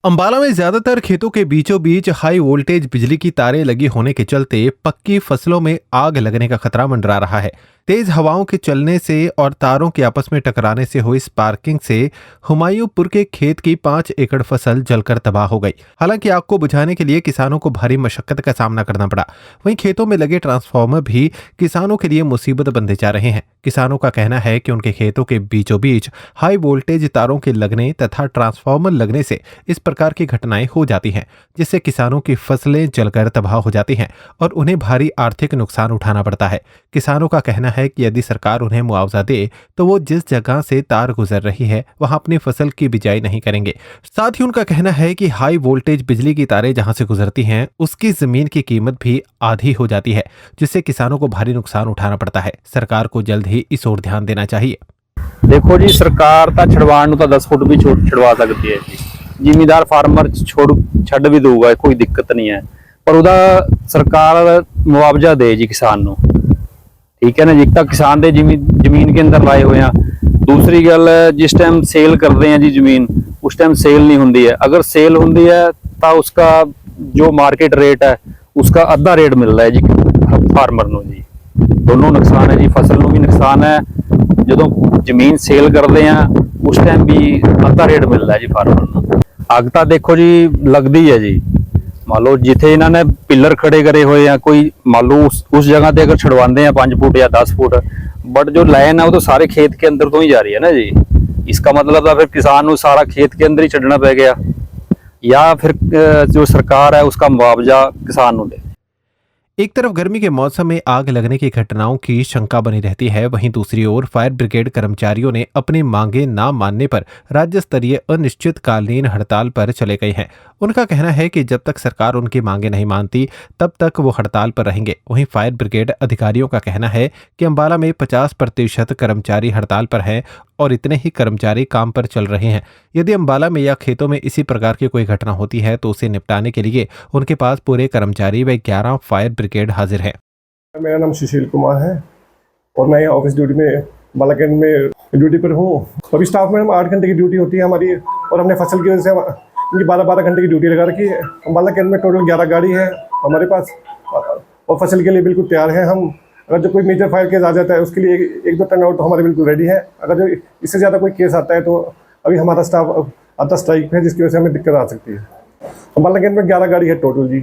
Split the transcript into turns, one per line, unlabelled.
अंबाला में ज्यादातर खेतों के बीचों बीच हाई वोल्टेज बिजली की तारें लगी होने के चलते पक्की फसलों में आग लगने का खतरा मंडरा रहा है। तेज हवाओं के चलने से और तारों के आपस में टकराने से हुई स्पार्किंग से हुमायूंपुर के खेत की 5 एकड़ फसल जलकर तबाह हो गई। हालांकि आग को बुझाने के लिए किसानों को भारी मशक्कत का सामना करना पड़ा। वहीं खेतों में लगे ट्रांसफार्मर भी किसानों के लिए मुसीबत बनते जा रहे हैं। किसानों का कहना है कि उनके खेतों के बीचों बीच हाई वोल्टेज तारों के लगने तथा ट्रांसफार्मर लगने से इस प्रकार की घटनाएं हो जाती हैं, जिससे किसानों की फसलें जलकर तबाह हो जाती हैं और उन्हें भारी आर्थिक नुकसान उठाना पड़ता है। किसानों का कहना है कि यदि सरकार उन्हें मुआवजा दे तो वो जिस जगह से तार गुजर रही है वहां अपनी फसल की बिजाई नहीं करेंगे। साथ ही उनका कहना है कि हाई वोल्टेज बिजली की तारें जहां से गुजरती हैं उसकी जमीन की कीमत भी आधी हो जाती है, जिससे किसानों को भारी नुकसान उठाना पड़ता है। सरकार को जल्द ही इस ओर ध्यान देना चाहिए।
देखो जी, सरकार ਤਾਂ ਛਡਵਾਉਣ ਨੂੰ ਤਾਂ 10 ਫੁੱਟ ਵੀ ਛਡਵਾ ਸਕਦੀ ਹੈ ਜੀ। ਜ਼ਿਮੀਂਦਾਰ ਫਾਰਮਰ ਛੱਡ ਵੀ ਦਊਗਾ, ਕੋਈ ਦਿੱਕਤ ਨਹੀਂ ਹੈ, ਪਰ ਉਹਦਾ ਸਰਕਾਰ ਮੁਆਵਜ਼ਾ ਦੇ ਜੀ किसान ਨੂੰ। ठीक है ना जी। एक तो किसान दे जमीन के अंदर लाए हुए हैं। दूसरी गल, जिस टाइम सेल कर रहे हैं जी जमीन, उस टाइम सेल नहीं होंगी है। अगर सेल होंगी है तो उसका जो मार्केट रेट है उसका अद्धा रेट मिल रहा है जी फार्मर को जी। दोनों नुकसान है जी, फसल को भी नुकसान है। जो जमीन सेल करते हैं उस टाइम भी अद्धा रेट मिल रहा है जी फार्मर को। अग तो देखो जी लगती है जी। मान लो जिथे इन्होंने पिलर खड़े करे हुए हैं, कोई मान लो उस जगह पे अगर छुड़वाते हैं 5 फुट या 10 फुट, बट जो लाइन है वो तो सारे खेत के अंदर तो ही जा रही है ना जी। इसका मतलब है फिर किसान को सारा खेत के अंदर ही छड़ना पै गया, या फिर जो सरकार है उसका मुआवजा किसान को दे।
एक तरफ गर्मी के मौसम में आग लगने की घटनाओं की शंका बनी रहती है, वहीं दूसरी ओर फायर ब्रिगेड कर्मचारियों ने अपनी मांगे ना मानने पर राज्य स्तरीय अनिश्चितकालीन हड़ताल पर चले गए हैं। उनका कहना है कि जब तक सरकार उनकी मांगे नहीं मानती तब तक वो हड़ताल पर रहेंगे। वहीं फायर ब्रिगेड अधिकारियों का कहना है कि अंबाला में 50% कर्मचारी हड़ताल पर हैं और इतने ही कर्मचारी काम पर चल रहे हैं। यदि अंबाला में या खेतों में इसी प्रकार की कोई घटना होती है तो उसे निपटाने के लिए उनके पास पूरे कर्मचारी व 11 फायर ब्रिगेड हाजिर है।
मेरा नाम सुशील कुमार है और मैं ऑफिस ड्यूटी में बालागंज में ड्यूटी पर हूँ। अभी स्टाफ में 8 घंटे की ड्यूटी होती है हमारी, और हमने फसल की वजह से इनकी 12-12 घंटे की ड्यूटी लगा रखी है। बालागंज में टोटल 11 गाड़ी है हमारे पास और फसल के लिए बिल्कुल तैयार है हम। अगर जो कोई मेजर फायर केस आ जाता है उसके लिए एक दो टर्न आउट तो हमारे बिल्कुल रेडी है। अगर जो इससे ज़्यादा कोई केस आता है तो अभी हमारा स्टाफ आधा स्ट्राइक है, जिसकी वजह से हमें दिक्कत आ सकती है। बालागंज में 11 गाड़ी है टोटल जी।